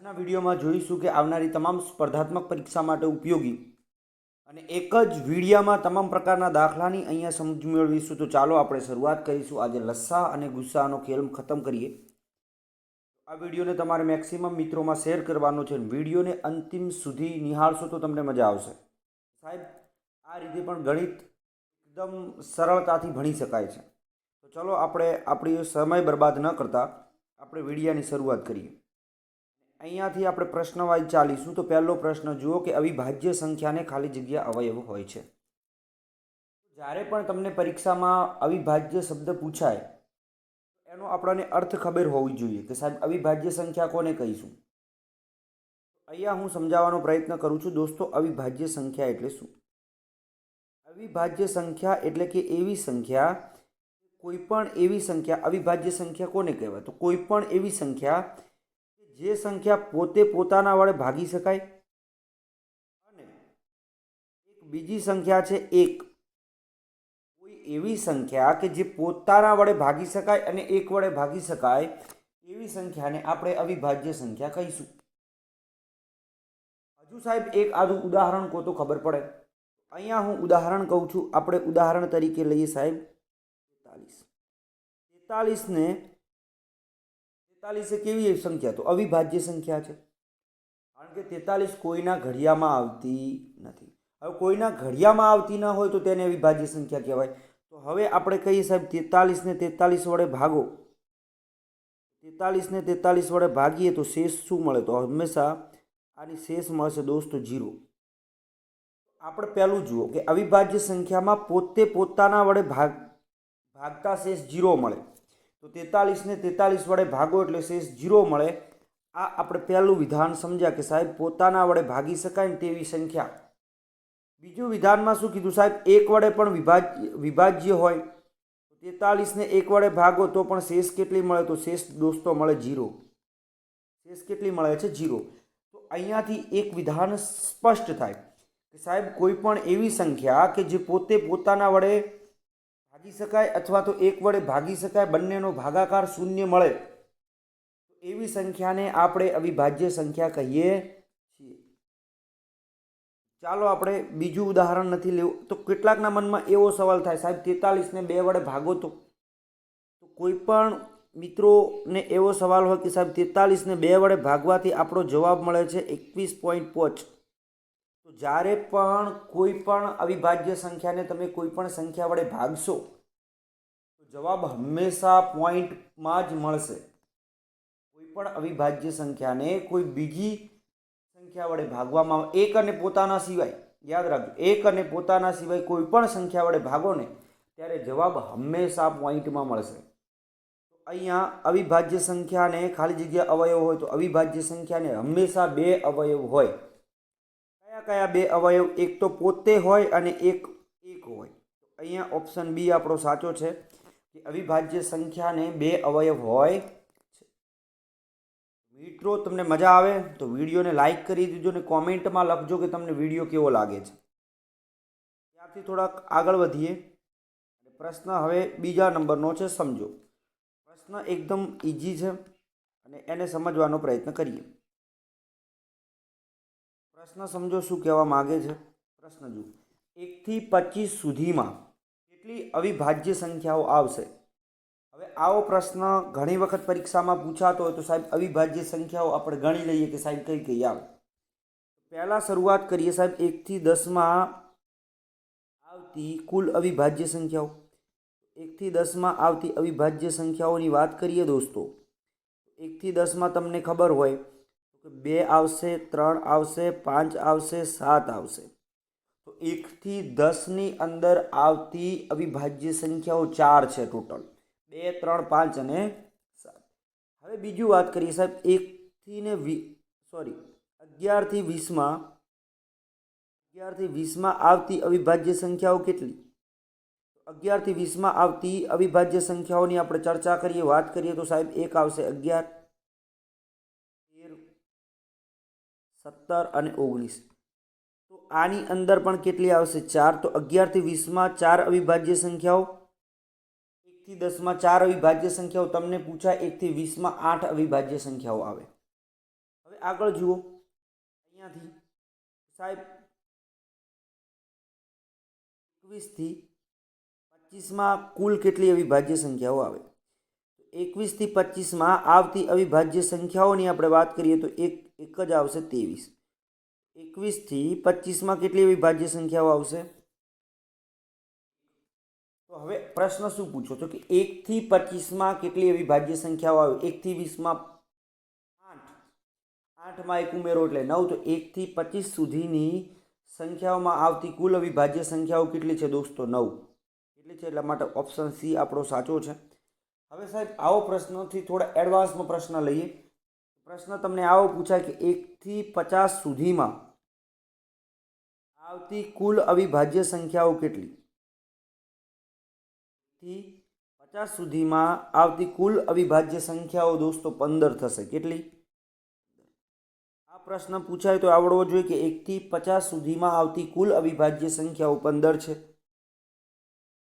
આજના વિડીયોમાં જોઈશું કે આવનારી તમામ સ્પર્ધાત્મક પરીક્ષા માટે ઉપયોગી અને એક જ વિડીયોમાં તમામ પ્રકારના દાખલાની અહીંયા સમજ મેળવીશું। તો ચાલો આપણે શરૂઆત કરીશું। આજે લસ્સા અને ગુસ્સાનો ખેલ ખતમ કરીએ। આ વિડીયોને તમારે મેક્સિમમ મિત્રોમાં શેર કરવાનો છે। વિડીયોને અંતિમ સુધી નિહાળશો તો તમને મજા આવશે। સાહેબ, આ રીતે પણ ગણિત એકદમ સરળતાથી ભણી શકાય છે। તો ચલો આપણે આપણી સમય બરબાદ ન કરતા આપણે વિડીયોની શરૂઆત કરીએ। અહીંયાથી આપણે પ્રશ્ન વાઇઝ ચાલીશું। તો પહેલો પ્રશ્ન જુઓ કે અવિભાજ્ય સંખ્યાને ખાલી જગ્યા અવયવ હોય છે। જ્યારે પણ તમને પરીક્ષામાં અવિભાજ્ય શબ્દ પૂછાય એનો આપણને અર્થ ખબર હોવી જોઈએ કે સાહેબ અવિભાજ્ય સંખ્યા કોને કહીશું। અહીંયા હું સમજાવવાનો પ્રયત્ન કરું છું દોસ્તો। અવિભાજ્ય સંખ્યા એટલે શું? અવિભાજ્ય સંખ્યા એટલે કે એવી સંખ્યા, કોઈ પણ એવી સંખ્યા, અવિભાજ્ય સંખ્યા કોને કહેવાય? તો કોઈ પણ એવી સંખ્યા જે સંખ્યા પોતે પોતાના વડે ભાગી શકાય અને એક બીજી સંખ્યા છે એક, કોઈ એવી સંખ્યા કે જે પોતાના વડે ભાગી શકાય અને એક વડે ભાગી શકાય એવી સંખ્યાને આપણે અવિભાજ્ય સંખ્યા કહીશું। હજુ સાહેબ એક આદું ઉદાહરણ કહો તો ખબર પડે। અહીંયા હું ઉદાહરણ કહું છું। આપણે ઉદાહરણ તરીકે લઈએ સાહેબ 43 43 કેવી સંખ્યા? તો અવિભાજ્ય સંખ્યા છે, કારણ કે 43 કોઈના ઘડિયામાં આવતી નથી। હવે કોઈના ઘડિયામાં આવતી ન હોય તો તેને અવિભાજ્ય સંખ્યા કહેવાય। તો હવે આપણે કહીએ સાહેબ 43 ને 43 વડે ભાગો, 43 ને 43 વડે ભાગીએ તો શેષ શું મળે? તો હંમેશા આની શેષ મળશે દોસ્તો 0। આપણે પહેલું જુઓ કે અવિભાજ્ય સંખ્યામાં પોતે પોતાના વડે ભાગતા શેષ 0 મળે। તો 43 ને 43 વડે ભાગો એટલે શેષ 0 મળે। આ આપણે પહેલું વિધાન સમજ્યા કે સાહેબ પોતાના વડે ભાગી શકાય ને તેવી સંખ્યા। બીજું વિધાનમાં શું કીધું સાહેબ? એક વડે પણ વિભાજ્ય હોય। 43 ને 1 વડે ભાગો તો પણ શેષ કેટલી મળે? તો શેષ દોસ્તો મળે 0। શેષ કેટલી મળે છે? 0। તો અહીંયાથી એક વિધાન સ્પષ્ટ થાય કે સાહેબ કોઈ પણ એવી સંખ્યા કે જે પોતે પોતાના વડે ભાગી શકાય અથવા તો એક વડે ભાગી શકાય, બંનેનો ભાગાકાર 0 મળે તો એવી સંખ્યાને આપણે અવિભાજ્ય સંખ્યા કહીએ છીએ। ચાલો આપણે બીજું ઉદાહરણ નથી લેવું। તો કેટલાકના મનમાં એવો સવાલ થાય સાહેબ 43 ને 2 વડે ભાગો તો કોઈ પણ મિત્રોને એવો સવાલ હોય કે સાહેબ 43 ને 2 વડે ભાગવાથી આપણો જવાબ મળે છે 21.5। તો જ્યારે પણ કોઈ પણ અવિભાજ્ય સંખ્યાને તમે કોઈ પણ સંખ્યા વડે ભાગશો તો જવાબ હંમેશા પોઈન્ટમાં જ મળશે। કોઈ પણ અવિભાજ્ય સંખ્યાને કોઈ બીજી સંખ્યા વડે ભાગવામાં આવે, એક અને પોતાના સિવાય, યાદ રાખજો, એક અને પોતાના સિવાય કોઈ પણ સંખ્યા વડે ભાગો ને ત્યારે જવાબ હંમેશા પોઈન્ટમાં મળશે। તો અહીંયા અવિભાજ્ય સંખ્યાને ખાલી જગ્યા અવયવ હોય તો અવિભાજ્ય સંખ્યાને હંમેશા 2 અવયવ હોય। કયા કયા 2 અવયવ? એક તો પોતે હોય અને એક હોય। તો અહીંયા ઓપ્શન બી આપણો સાચો છે કે અવિભાજ્ય સંખ્યાને 2 અવયવ હોય છે। મિત્રો તમને મજા આવે તો વિડીયોને લાઈક કરી દીજો અને કોમેન્ટમાં લખજો કે તમને વિડીયો કેવો લાગે છે। ત્યારથી થોડાક આગળ વધીએ। પ્રશ્ન હવે બીજા નંબરનો છે, સમજો। પ્રશ્ન એકદમ ઇઝી છે અને એને સમજવાનો પ્રયત્ન કરીએ। પ્રશ્ન સમજો શું કહેવા માગે છે। પ્રશ્ન જુઓ, 1 થી 25 સુધીમાં કેટલી અવિભાજ્ય સંખ્યાઓ આવશે? હવે આવો પ્રશ્ન ઘણી વખત પરીક્ષામાં પૂછાતો હોય તો સાહેબ અવિભાજ્ય સંખ્યાઓ આપણે ગણી લઈએ કે સાહેબ કઈ કઈ આવે। પહેલાં શરૂઆત કરીએ સાહેબ 1 થી 10માં આવતી કુલ અવિભાજ્ય સંખ્યાઓ। 1 થી 10માં આવતી અવિભાજ્ય સંખ્યાઓની વાત કરીએ દોસ્તો। 1 થી 10માં તમને ખબર હોય તો 2 આવશે, 3 આવશે, 5 આવશે, 7 આવશે। તો 1 થી 10ની અંદર આવતી અવિભાજ્ય સંખ્યાઓ 4 છે ટોટલ, 2, 3, 5 અને 7। હવે બીજું વાત કરીએ સાહેબ 11 થી 20માં આવતી અવિભાજ્ય સંખ્યાઓ કેટલી? 11 થી 20માં આવતી અવિભાજ્ય સંખ્યાઓની આપણે ચર્ચા કરીએ, વાત કરીએ તો સાહેબ 1 આવશે 11, 13, 17 અને 19। તો આની અંદર પણ કેટલી આવશે? 4। તો 11 થી 20માં 4 અવિભાજ્ય સંખ્યાઓ, 1 થી 10માં 4 અવિભાજ્ય સંખ્યાઓ તમને પૂછાય, 1 થી 20માં 8 અવિભાજ્ય સંખ્યાઓ આવે। હવે હવે આગળ જુઓ, અહીંયાથી સાહેબ 21 થી 25માં કુલ કેટલી અવિભાજ્ય સંખ્યાઓ આવે? 21 થી 25માં આવતી અવિભાજ્ય સંખ્યાઓની આપણે વાત કરીએ તો એક જ આવશે 23. 21 થી 25માં કેટલી અવિભાજ્ય સંખ્યાઓ આવશે? તો હવે પ્રશ્ન શું પૂછો છો કે 1 થી 25માં કેટલી અવિભાજ્ય સંખ્યાઓ આવે? 1 થી 20માં 8, 8માં એક ઉમેરો એટલે 9. તો 1 થી 25 સુધીની સંખ્યાઓમાં આવતી કુલ અવિભાજ્ય સંખ્યાઓ કેટલી છે દોસ્તો? 9 કેટલી છે? એટલા માટે ઓપ્શન સી આપણો સાચો છે. હવે સાહેબ આવો પ્રશ્નથી થોડા એડવાન્સમાં પ્રશ્ન લઈએ. પ્રશ્ન તમને આવો પૂછાય કે 1 થી 50 સુધીમાં આવતી કુલ અવિભાજ્ય સંખ્યાઓ કેટલી? થી 50 સુધીમાં આવતી કુલ અવિભાજ્ય સંખ્યાઓ દોસ્તો 15 થશે. કેટલી? આ પ્રશ્ન પૂછાય તો આવડવો જોઈએ કે 1 થી 50 સુધીમાં આવતી કુલ અવિભાજ્ય સંખ્યાઓ 15 છે.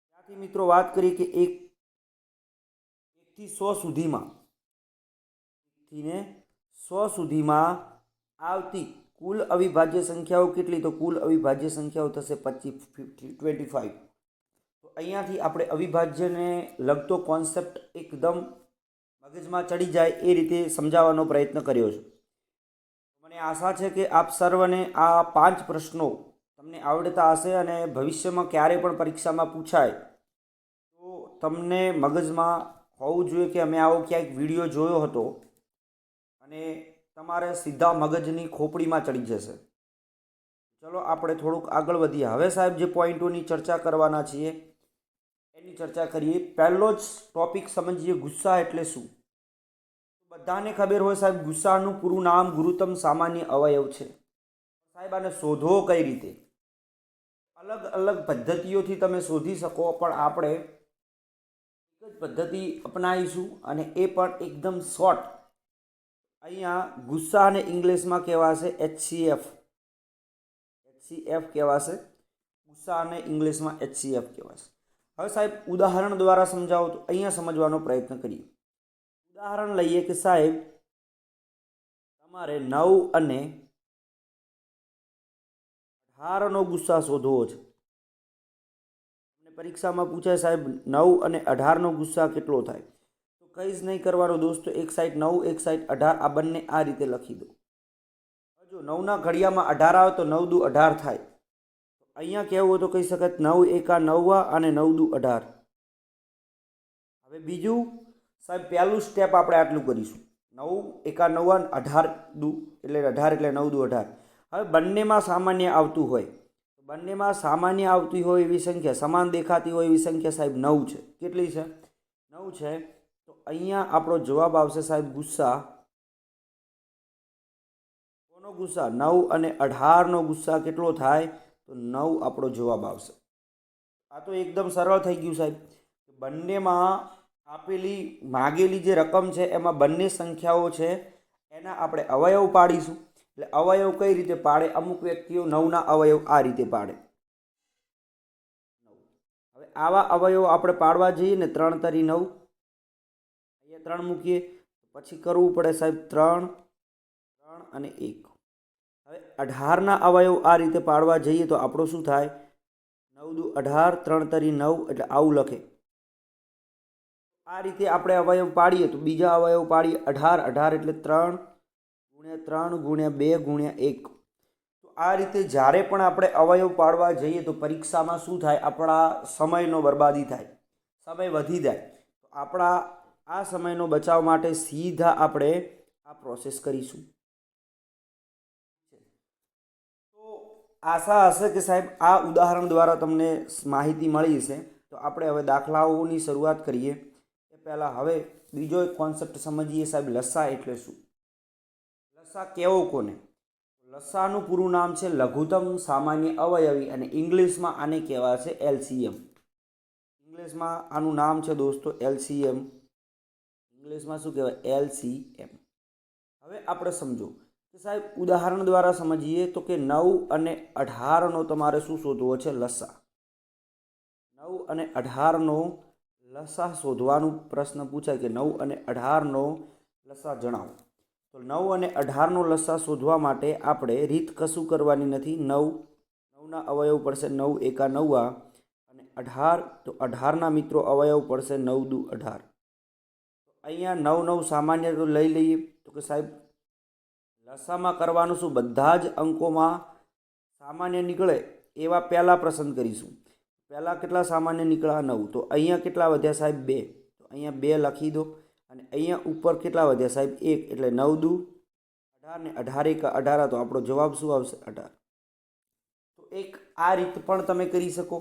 ત્યાંથી મિત્રો વાત કરીએ કે 1 થી 100 સુધીમાં, 1 થી 100 સુધીમાં આવતી કુલ અવિભાજ્ય સંખ્યાઓ કેટલી? તો કુલ અવિભાજ્ય સંખ્યાઓ થશે 25. તો અહીંયાથી આપણે અવિભાજ્યને લગતો કોન્સેપ્ટ એકદમ મગજમાં ચડી જાય એ રીતે સમજાવવાનો પ્રયત્ન કર્યો છે. મને આશા છે કે આપ સર્વને આ 5 પ્રશ્નો તમને આવડતા હશે અને ભવિષ્યમાં ક્યારે પણ પરીક્ષામાં પૂછાય તો તમને મગજમાં હોવું જોઈએ કે અમે આવો ક્યાંક વિડીયો જોયો હતો અને તમારે સીધા મગજની ખોપડીમાં ચડી જશે. ચલો આપણે થોડુંક આગળ વધીએ. હવે સાહેબ જે પોઈન્ટોની ચર્ચા કરવાના છીએ એની ચર્ચા કરીએ. પહેલો જ ટોપિક સમજીએ, ગુસ્સા એટલે શું? બધાને ખબર હોય સાહેબ, ગુસ્સાનું પૂરું નામ ગુરુત્તમ સામાન્ય અવયવ છે. સાહેબ આને શોધવો કઈ રીતે? અલગ અલગ પદ્ધતિઓથી તમે શોધી શકો, પણ આપણે એક જ પદ્ધતિ અપનાવીશું અને એ પણ એકદમ શોર્ટ. અહીંયા ગુસ્સાને ઇંગ્લિશમાં કહેવાશે HCF. HCF કહેવાશે. ગુસ્સાને ઇંગ્લિશમાં HCF કહેવાશે. હવે સાહેબ ઉદાહરણ દ્વારા સમજાવો તો અહીંયા સમજવાનો પ્રયત્ન કરીએ. ઉદાહરણ લઈએ કે સાહેબ તમારે 9 અને 18નો ગુસ્સા શોધવો છે. પરીક્ષામાં પૂછાય સાહેબ 9 અને 18નો ગુસ્સા કેટલો થાય? તો કંઈ જ નહીં કરવાનો દોસ્તો, એક સાઈડ 9 એક સાઈડ 18, આ બંને આ રીતે લખી દો. જો 9ના ઘડિયામાં 18 આવે તો 9 દુ 18 થાય. અહીંયા કહેવું હોય તો કહી શકાય 9 એકા 9 અને 9 દુ 18. હવે બીજું સાહેબ પહેલું સ્ટેપ આપણે આટલું કરીશું. 9 એકા 9 અને 18 દુ એટલે 18 એટલે 9 દુ 18. હવે બંનેમાં સામાન્ય આવતું હોય, બંનેમાં સામાન્ય આવતી હોય એવી સંખ્યા, સમાન દેખાતી હોય એવી સંખ્યા સાહેબ 9 છે. કેટલી છે? 9 છે. તો અહીંયા આપણો જવાબ આવશે સાહેબ ગુસ્સા. કોનો ગુસ્સા? 9 અને 18નો ગુસ્સા કેટલો થાય? તો 9 આપણો જવાબ આવશે. આ તો એકદમ સરળ થઈ ગયું સાહેબ. બંનેમાં આપેલી માગેલી જે રકમ છે એમાં બંને સંખ્યાઓ છે એના આપણે અવયવ પાડીશું. એટલે અવયવ કઈ રીતે પાડે? અમુક વ્યક્તિઓ 9ના અવયવ આ રીતે પાડે. હવે આવા અવયવ આપણે પાડવા જઈએ ને 3 તરી 9, અહીંયા 3 મૂકીએ, પછી કરવું પડે સાહેબ 3 અને 1. હવે 18ના અવયવ આ રીતે પાડવા જઈએ તો આપણો શું થાય? 9 દુ 18, 3 તરી 9 એટલે આવું લખે. આ રીતે આપણે અવયવ પાડીએ તો બીજા અવયવ પાડીએ 18, 18 એટલે 3 3 2 1. તો આ રીતે જ્યારે પણ આપણે અવયવ પાડવા જઈએ તો પરીક્ષામાં શું થાય? આપણા સમયનો બરબાદી થાય, સમય વધી જાય. તો આપણા આ સમયનો બચાવ માટે સીધા આપણે આ પ્રોસેસ કરીશું. તો આશા હશે કે સાહેબ આ ઉદાહરણ દ્વારા તમને માહિતી મળી હશે. તો આપણે હવે દાખલાઓની શરૂઆત કરીએ એ પહેલાં હવે બીજો એક કોન્સેપ્ટ સમજીએ સાહેબ, લસા એટલે શું? લસા કેવો કોને? લસાનું પૂરું નામ છે લઘુત્તમ સામાન્ય અવયવી અને ઇંગ્લિશમાં આને કહેવાશે LCM. ઇંગ્લિશમાં આનું નામ છે દોસ્તો LCM. ઇંગ્લિશમાં શું કહેવાય? LCM. હવે આપણે સમજો કે સાહેબ ઉદાહરણ દ્વારા સમજીએ તો કે 9 અને 18નો તમારે શું શોધવો છે? લસા. 9 અને 18નો લસા શોધવાનું પ્રશ્ન પૂછાય કે 9 અને 18નો લસા જણાવો. તો 9 અને 18નો લસા શોધવા માટે આપણે રીત કશું કરવાની નથી. 9ના અવયવ પડશે 9 એકા 9 અને 18 તો 18ના મિત્રો અવયવ પડશે 9 દુ 18. અહીંયા 9 9 સામાન્ય તો લઈ લઈએ. તો કે સાહેબ લસામાં કરવાનું શું, બધા જ અંકોમાં સામાન્ય નીકળે એવા પહેલાં પસંદ કરીશું. પહેલાં કેટલા સામાન્ય નીકળ્યા 9, તો અહીંયા કેટલા વધ્યા સાહેબ 2, તો અહીંયા 2 લખી દો. અને અહીંયા ઉપર કેટલા વધ્યા સાહેબ 1, એટલે 9 દુ 18 ને 18 એકા 18, તો આપણો જવાબ શું આવશે 18. તો એક આ રીત પણ તમે કરી શકો.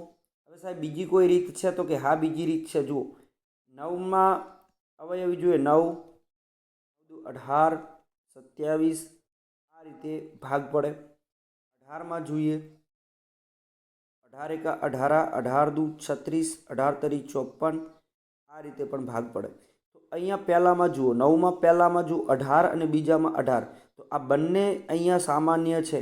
હવે સાહેબ બીજી કોઈ રીત છે, તો કે હા બીજી રીત છે. જુઓ 9માં અવયવી જોઈએ 9 દુ 18 27, આ રીતે ભાગ પડે. 18માં જોઈએ 18 એકા 18, 18 દુ 36, 18 તરી 54, આ રીતે પણ ભાગ પડે. તો અહીંયા પહેલામાં જુઓ 9માં પહેલામાં જુઓ 18 અને બીજામાં 18, તો આ બંને અહીંયા સામાન્ય છે.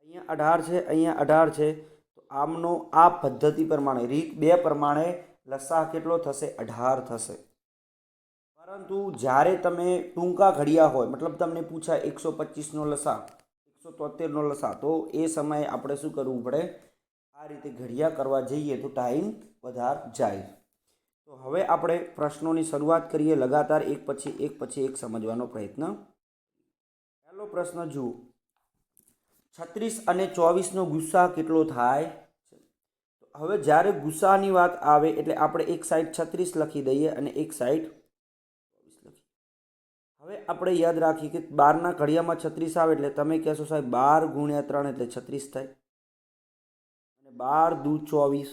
અહીંયા 18 છે, અહીંયા 18 છે. તો આમનો આ પદ્ધતિ પ્રમાણે રીત 2 પ્રમાણે લસા કેટલો થશે 18 થશે. પરંતુ જ્યારે તમે ટૂંકા ઘડિયા હોય, મતલબ તમને પૂછાય 125નો લસા 173નો લસા, તો એ સમયે આપણે શું કરવું પડે, આ રીતે ઘડિયા કરવા જઈએ તો ટાઈમ વધારે જાય. તો હવે આપણે પ્રશ્નોની શરૂઆત કરીએ, લગાતાર એક પછી એક સમજવાનો પ્રયત્ન. પહેલો પ્રશ્ન જુઓ, 36 અને 24નો ગુસ્સા કેટલો થાય છે. હવે જ્યારે ગુસ્સાની વાત આવે એટલે આપણે એક સાઈડ 36 લખી દઈએ અને એક સાઈડ 24 લખીએ. હવે આપણે યાદ રાખીએ કે 12ના ઘડિયામાં 36 આવે એટલે તમે કહેશો સાહેબ 12 ગુણ્યા 3 એટલે 36 થાય, અને 12 દુ 24,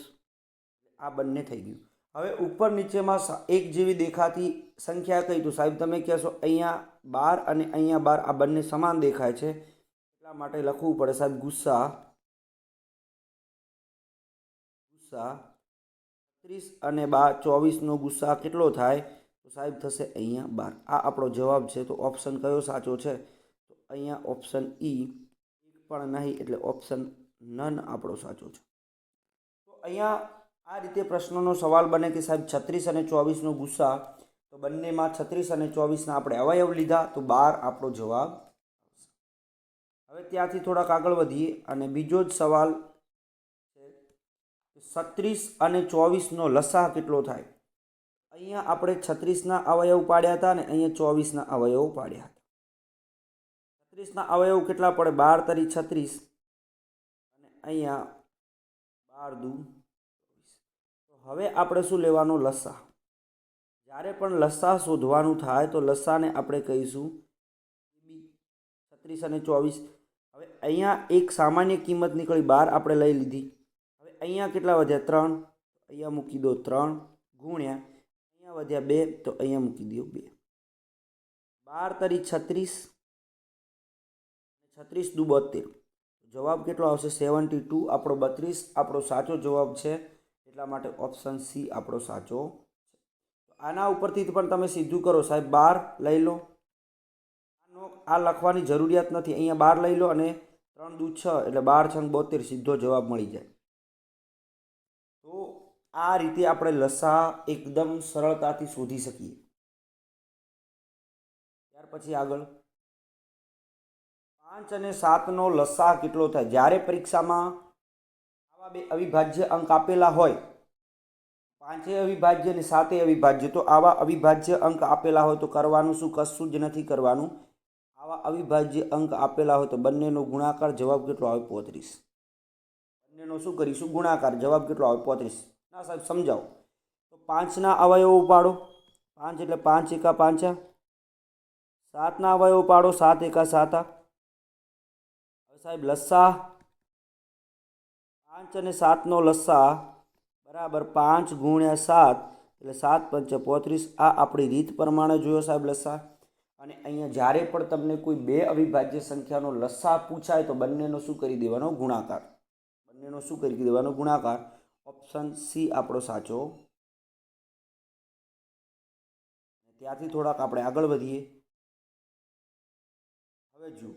આ બંને થઈ ગયું. હવે ઉપર નીચેમાં એક જેવી દેખાતી સંખ્યા કઈ, તો સાહેબ તમે કહેશો અહીંયા 12 અને અહીંયા 12, આ બંને સમાન દેખાય છે, એટલા માટે લખવું પડે સાહેબ ગુસ્સા 36 અને 24નો ગુસ્સા કેટલો થાય, તો સાહેબ થશે અહીંયા 12. આ આપણો જવાબ છે. તો ઓપ્શન કયો સાચો છે, તો અહીંયા ઓપ્શન ઈ, એક પણ નહીં, એટલે ઓપ્શન નન આપણો સાચો છે. તો અહીંયા આ રીતે પ્રશ્નનો સવાલ બને કે સાહેબ 36 અને 24નો ગુસ્સા, તો બંનેમાં 36 અને 24ના આપણે અવયવ લીધા, તો 12 આપણો જવાબ. હવે ત્યાંથી થોડાક આગળ વધીએ અને બીજો જ સવાલ છે, 36 અને 24નો લસા કેટલો થાય. અહીંયા આપણે 36ના અવયવ પાડ્યા હતા અને અહીંયા 24ના અવયવ પાડ્યા હતા. 36ના અવયવ કેટલા પડે, 12 તરી 36 અને અહીંયા 12 દુ 24. તો હવે આપણે શું લેવાનો, લસા. જ્યારે પણ લસા શોધવાનું થાય તો લસાને આપણે કહીશું 36 અને 24. હવે અહીંયા એક સામાન્ય કિંમત નીકળી 12, આપણે લઈ લીધી. હવે અહીંયા કેટલા વધ્યા 3, અહીંયા મૂકી દો 3, ગુણ્યા અહીંયા વધ્યા 2, તો અહીંયા મૂકી દો 2. 12 તરી 36, 36 દુ 72, જવાબ કેટલો આવશે 72. આપણો 32 આપણો સાચો જવાબ છે, એટલા માટે ઓપ્શન સી આપણો સાચો છે. આના ઉપરથી પણ તમે સીધું કરો સાહેબ, 12 લઈ લો, આ લખવાની જરૂરિયાત નથી, અહીંયા 12 લઈ લો અને 3 દુ 6, એટલે 12 6 72, સીધો જવાબ મળી જાય. તો આ રીતે આપણે લસા એકદમ સરળતાથી શોધી શકીએ. ત્યાર પછી આગળ 5 અને 7નો લસા કેટલો થાય. જ્યારે પરીક્ષામાં આવા બે અવિભાજ્ય અંક આપેલા હોય, 5 અવિભાજ્ય અને 7 અવિભાજ્ય, તો આવા અવિભાજ્ય અંક આપેલા હોય તો કરવાનું શું, કશું જ નથી કરવાનું. આવા અવિભાજ્ય અંક આપેલા હોય તો બંનેનો ગુણાકાર, જવાબ કેટલો આવે 35. બંનેનો શું કરીશું, ગુણાકાર, જવાબ કેટલો આવે 35. ના સાહેબ સમજાવો. તો 5ના અવયવો પાડો, 5 એટલે 5 એકા 5, 7ના અવયવો પાડો, 7 એકા 7. હવે સાહેબ લસા 5 અને 7નો લસા બરાબર 5 ગુણ્યા 7, એટલે 7 પંચે 35. આ આપણી રીત પ્રમાણે જોયો સાહેબ લસા. અને અહીંયા જ્યારે પણ તમને કોઈ બે અવિભાજ્ય સંખ્યાનો લસા પૂછાય તો બંનેનો શું કરી દેવાનો, ગુણાકાર. બંનેનો શું કરી દેવાનો, ગુણાકાર. ઓપ્શન સી આપણો સાચો. ત્યાંથી થોડાક આપણે આગળ વધીએ. હવે જુઓ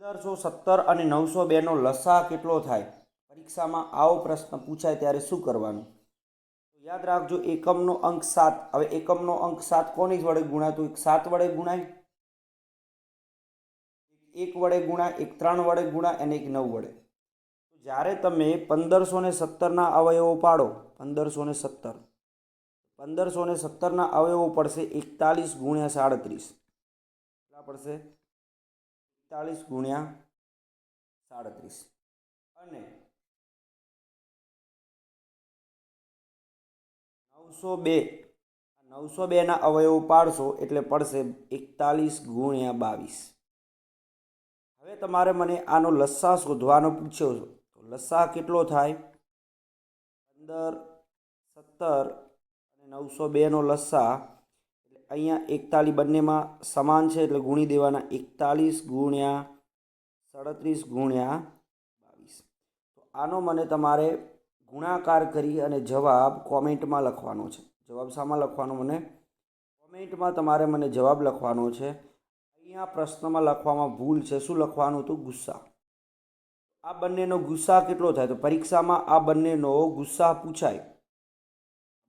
1517 અને 902નો લસા કેટલો થાય. પરીક્ષામાં આવો પ્રશ્ન પૂછાય ત્યારે શું કરવાનું. તો યાદ રાખજો એકમનો અંક 7. હવે એકમનો અંક 7 કોની વડે ગુણાય? તો એક 7 વડે ગુણાય, એક વડે ગુણાય, એક 3 વડે ગુણાય અને એક 9 વડે. તો જ્યારે તમે 1517ના અવયવો પાડો, 1517ના અવયવો પડશે 41 ગુણ્યા 37. કેટલા પડશે? 41 ગુણ્યા 37. અને 902ના અવયવો પાડશો એટલે પડશે 41 ગુણ્યા 22. હવે તમારે મને આનો લસ્સા શોધવાનો પૂછ્યો છે. તો લસ્સા કેટલો થાય? 15, 17 અને 902નો લસ્સા એટલે અહીંયા 41 બંનેમાં સમાન છે એટલે ગુણી દેવાના. 41 ગુણ્યા 37 ગુણ્યા 22. તો આનો મને તમારે ગુણાકાર કરી અને જવાબ કોમેન્ટમાં લખવાનો છે. જવાબ શામાં લખવાનો? મને કોમેન્ટમાં તમારે મને જવાબ લખવાનો છે. અહીંયા પ્રશ્નમાં લખવામાં ભૂલ છે. શું લખવાનું હતું? ગુસ્સા. આ બંનેનો ગુસ્સા કેટલો થાય? તો પરીક્ષામાં આ બંનેનો ગુસ્સા પૂછાય.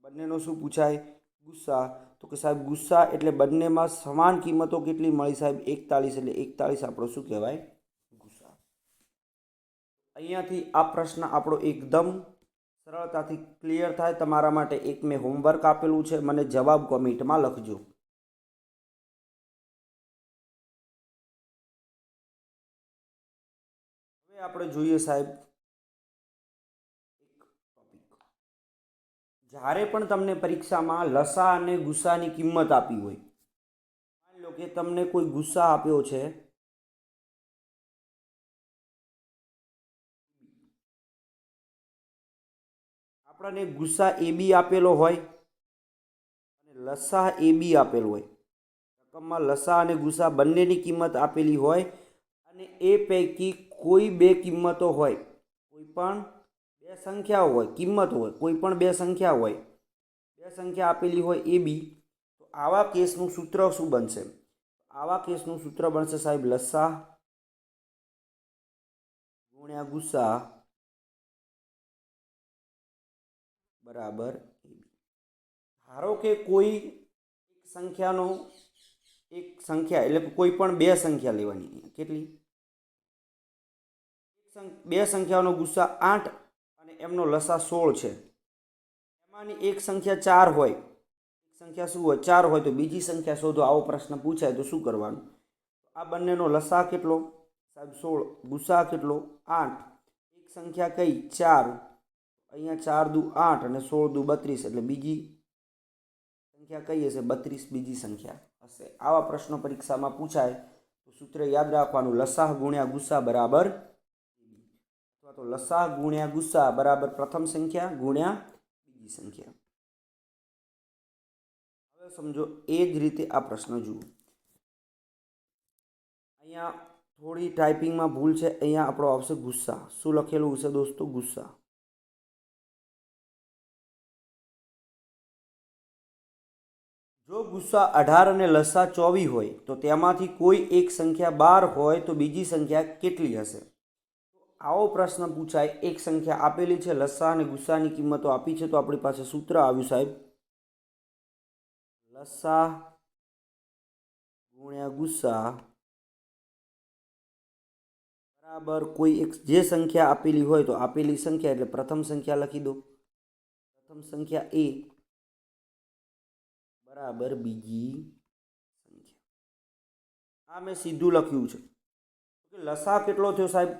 બંનેનો શું પૂછાય? ગુસ્સા. તો કે સાહેબ ગુસ્સા એટલે બંનેમાં સમાન કિંમતો કેટલી મળી સાહેબ? 41. એટલે 41 આપણો શું કહેવાય? ગુસ્સા. અહીંયાથી આ પ્રશ્ન આપણો એકદમ સરળતાથી ક્લિયર થાય. તમારા માટે એક મેં હોમવર્ક આપેલું છે, મને જવાબ કોમેન્ટમાં લખજો. હવે આપણે જોઈએ સાહેબ એક ટોપિક. જ્યારે પણ તમને પરીક્ષામાં લસા અને ગુસ્સાની કિંમત આપી હોય, માની લો કે તમને કોઈ ગુસ્સા આપ્યો છે આપણને ગુસ્સા AB આપેલો હોય અને લસા AB આપેલો હોય. રકમમાં લસા અને ગુસ્સા બંનેની કિંમત આપેલી હોય અને એ પૈકી કોઈ બે કિંમતો હોય, કોઈ પણ બે સંખ્યાઓ હોય, કિંમત હોય, કોઈ પણ બે સંખ્યા હોય, બે સંખ્યા આપેલી હોય AB. તો આવા કેસનું સૂત્ર શું બનશે? આવા કેસનું સૂત્ર બનશે સાહેબ લસા ગુણ્યા ગુસ્સા બરાબર AB. ધારો કે કોઈ એક સંખ્યા એટલે કોઈ પણ બે સંખ્યા લેવાની. કેટલી? બે સંખ્યાઓનો ગુસ્સા 8 અને એમનો લસા 16 છે. એમાંની એક સંખ્યા 4 હોય, એક સંખ્યા શું હોય? 4 હોય. તો બીજી સંખ્યા શોધો. આવો પ્રશ્ન પૂછાય તો શું કરવાનું? આ બંનેનો લસા કેટલો સાહેબ? 16. ગુસ્સા કેટલો? 8. એક સંખ્યા કઈ? 4. અહીંયા 4 દુ 8 અને 16 દુ 32. એટલે બીજી સંખ્યા કઈ હશે? 32 બીજી સંખ્યા હશે. આવા પ્રશ્નો પરીક્ષામાં પૂછાય તો સૂત્ર યાદ રાખવાનું લસા ગુણ્યા ગુસ્સા બરાબર, અથવા તો લસા ગુણ્યા ગુસ્સા બરાબર પ્રથમ સંખ્યા ગુણ્યા બીજી સંખ્યા. હવે સમજો એ જ રીતે આ પ્રશ્ન જુઓ. અહીંયા થોડી ટાઈપિંગમાં ભૂલ છે. અહીંયા આપણો આવશે ગુસ્સા. શું લખેલું હશે દોસ્તો? ગુસ્સા. જો ગુસ્સા 18 અને લસા 24 હોય તો તેમાંથી કોઈ એક સંખ્યા 12 હોય તો બીજી સંખ્યા કેટલી હશે? આવો પ્રશ્ન પૂછાય. એક સંખ્યા આપેલી છે, લસા અને ગુસ્સાની કિંમતો આપી છે. તો આપણી પાસે સૂત્ર આવ્યું સાહેબ લસા ગુણ્યા ગુસ્સા બરાબર કોઈ એક જે સંખ્યા આપેલી હોય તો આપેલી સંખ્યા એટલે પ્રથમ સંખ્યા લખી દો. પ્રથમ સંખ્યા A બરાબર બીજી સંખ્યા. આ મેં સીધું લખ્યું છે. લસા કેટલો થયો સાહેબ?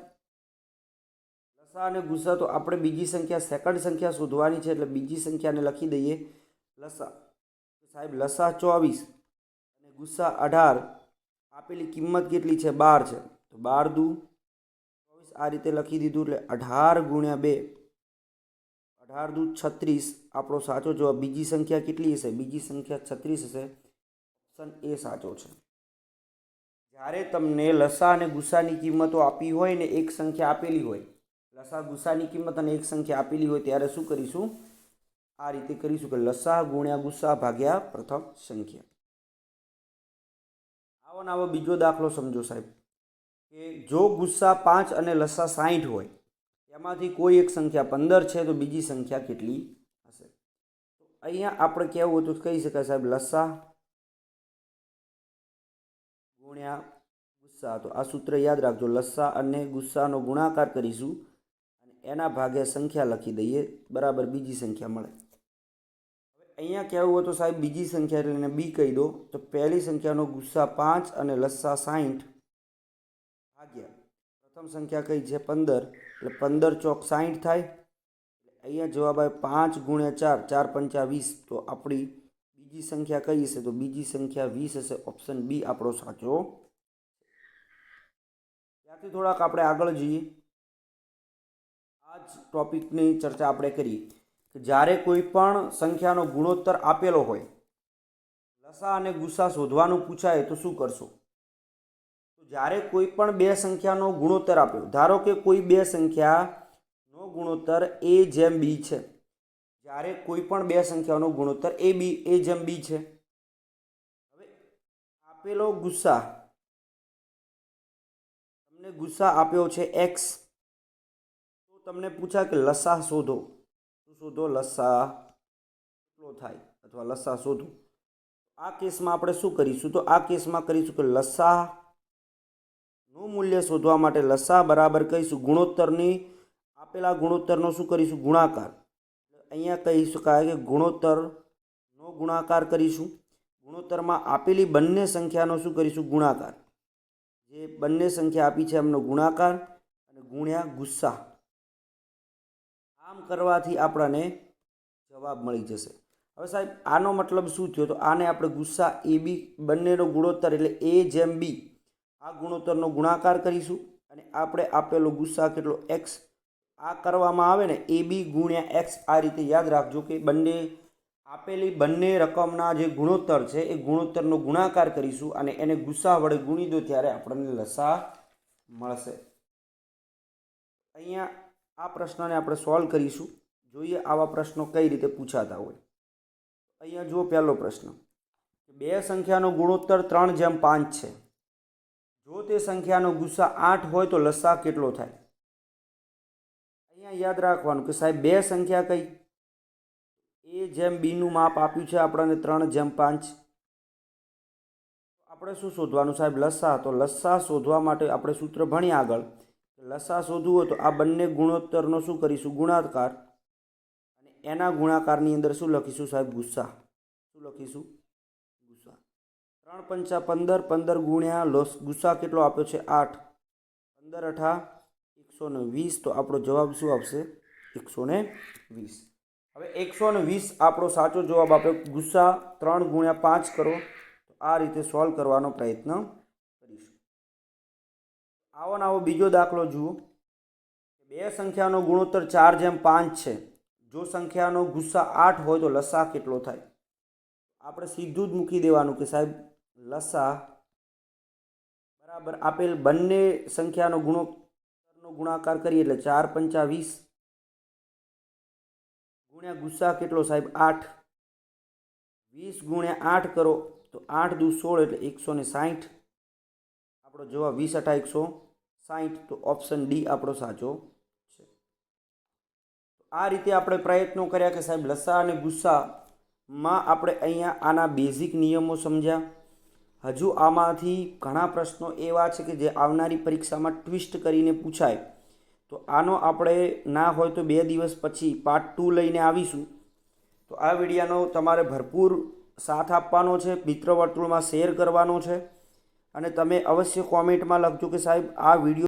લસા અને ગુસ્સા તો આપણે બીજી સંખ્યા સેકન્ડ સંખ્યા શોધવાની છે એટલે બીજી સંખ્યાને લખી દઈએ લસા. સાહેબ લસા 24 અને ગુસ્સા 18. આપેલી કિંમત કેટલી છે? 12 છે. તો 12 દુ 24 આ રીતે લખી દીધું. એટલે 18 ગુણ્યા 2 18 દુ 36 આપણો સાચો જવાબ. બીજી સંખ્યા કેટલી હશે? બીજી સંખ્યા 36 હશે. ઓપ્શન A સાચો છે. જ્યારે તમને લસા અને ગુસ્સાની કિંમતો આપી હોય ને એક સંખ્યા આપેલી હોય, લસા ગુસ્સાની કિંમત અને એક સંખ્યા આપેલી હોય ત્યારે શું કરીશું? આ રીતે કરીશું કે લસા ગુણ્યા ગુસ્સા ભાગ્યા પ્રથમ સંખ્યા. આવો ને આવો બીજો દાખલો સમજો સાહેબ કે જો ગુસ્સા 5 અને લસા 60 હોય, એમાંથી કોઈ એક સંખ્યા 15 છે તો બીજી સંખ્યા કેટલી હશે? અહીંયા આપણે કહેવું હતું કહી શકાય સાહેબ લસા ગુણ્યા ગુસ્સા. તો આ સૂત્ર યાદ રાખજો, લસા અને ગુસ્સાનો ગુણાકાર કરીશું અને એના ભાગે સંખ્યા લખી દઈએ, બરાબર બીજી સંખ્યા મળે. હવે અહીંયા કહેવું હતું સાહેબ બીજી સંખ્યા એટલે એને બી કહી દો. તો પહેલી સંખ્યાનો ગુસ્સા 5 અને લસા 60 ભાગ્યા પ્રથમ સંખ્યા કઈ છે 15, એટલે 15 ચોક 60 થાય. અહીંયા જવાબ આવે 5 ગુણ્યા 4, 4 પંચા 20. તો આપણી બીજી સંખ્યા કઈ હશે? તો બીજી સંખ્યા 20 હશે. ઓપ્શન બી આપણો સાચો. ત્યાંથી થોડાક આપણે આગળ જઈએ. આ જ ટોપિકની ચર્ચા આપણે કરીએ કે જ્યારે કોઈ પણ સંખ્યાનો ગુણોત્તર આપેલો હોય, લસા અને ગુસ્સા શોધવાનું પૂછાય તો શું કરશો? તો જ્યારે કોઈ પણ બે સંખ્યાનો ગુણોત્તર આપ્યો, ધારો કે કોઈ બે સંખ્યાનો ગુણોત્તર a/b છે. જ્યારે કોઈ પણ બે સંખ્યાનો ગુણોત્તર a/b છે. હવે આપેલો ગુસ્સા, તમને ગુસ્સા આપ્યો છે x, તો તમને પૂછાય કે લસા શોધો. શું શોધો? લસા કેટલો થાય અથવા લસા શોધો. આ કેસમાં આપણે શું કરીશું? તો આ કેસમાં કરીશું કે લસાનું મૂલ્ય શોધવા માટે લસા બરાબર કહીશું ગુણોત્તરની, આપેલા ગુણોત્તરનો શું કરીશું? ગુણાકાર. અહીંયા કહી શકાય કે ગુણોત્તરનો ગુણાકાર કરીશું. ગુણોત્તરમાં આપેલી બંને સંખ્યાનો શું કરીશું? ગુણાકાર. જે બંને સંખ્યા આપી છે એમનો ગુણાકાર અને ગુણ્યા ગુસ્સા. આમ કરવાથી આપણને જવાબ મળી જશે. હવે સાહેબ આનો મતલબ શું થયો? તો આને આપણે ગુસ્સા ab બંનેનો ગુણોત્તર એટલે a/b આ ગુણોત્તરનો ગુણાકાર કરીશું અને આપણે આપેલો ગુસ્સા કેટલો? x. આ કરવામાં આવે ને ab ગુણ્યા x. આ રીતે યાદ રાખજો કે બંને આપેલી બંને રકમના જે ગુણોત્તર છે એ ગુણોત્તરનો ગુણાકાર કરીશું અને એને ગુસ્સા વડે ગુણી દો ત્યારે આપણને લસા મળશે. અહીંયા આ પ્રશ્નને આપણે સોલ્વ કરીશું. જોઈએ આવા પ્રશ્નો કઈ રીતે પૂછાતા હોય. અહીંયા જુઓ પહેલો પ્રશ્ન, બે સંખ્યાનો ગુણોત્તર 3/5 છે. જો તે સંખ્યાનો ગુસ્સા 8 હોય તો લસા કેટલો થાય? અહીંયા યાદ રાખવાનું કે સાહેબ બે સંખ્યા કઈ? a/bનું માપ આપ્યું છે આપણને 3/5. આપણે શું શોધવાનું સાહેબ? લસા. તો લસા શોધવા માટે આપણે સૂત્ર ભણીએ આગળ. લસા શોધવું હોય તો આ બંને ગુણોત્તરનો શું કરીશું? ગુણાકાર. અને એના ગુણાકારની અંદર શું લખીશું સાહેબ? ગુસ્સા. શું લખીશું? ગુસ્સા. 3 પંચા 15, 15 ગુણ્યા ગુસ્સા કેટલો આપ્યો છે? 8. 15 × 8 120. તો આપણો જવાબ શું આવશે? 120. હવે 120 આપણો સાચો જવાબ આપ્યો. ગુસ્સા 3 ગુણ્યા 5 કરો. તો આ રીતે સોલ્વ કરવાનો પ્રયત્ન કરીશું. આવો ને આવો બીજો દાખલો જુઓ. બે સંખ્યાનો ગુણોત્તર 4/5 છે. જો સંખ્યાનો ગુસ્સા 8 હોય તો લસા કેટલો થાય? આપણે સીધું જ મૂકી દેવાનું કે સાહેબ લસા બરાબર આપેલ બંને સંખ્યાનો ગુણાકાર કરીએ એટલે 4 પંચા 20 ગુણ્યા ગુસ્સા કેટલો સાહેબ? 8. 20 ગુણ્યા 8 કરો તો 8 દુ 16 એટલે 160. આપણો જવાબ 20 × 8 160. તો ઓપ્શન ડી આપણો સાચો છે. આ રીતે આપણે પ્રયત્નો કર્યા કે સાહેબ લસા અને ગુસ્સામાં આપણે અહીંયા આના બેઝિક નિયમો સમજ્યા. હજુ આમાંથી ઘણા પ્રશ્નો એવા છે કે જે આવનારી પરીક્ષામાં ટ્વિસ્ટ કરીને પૂછાય. તો આનો આપણે ના હોય તો 2 દિવસ પછી પાર્ટ 2 લઈને આવીશું. તો આ વિડીયોનો તમારે ભરપૂર સાથ આપવાનો છે, મિત્ર વર્તુળમાં શેર કરવાનો છે અને તમે અવશ્ય કોમેન્ટમાં લખજો કે સાહેબ આ વિડીયો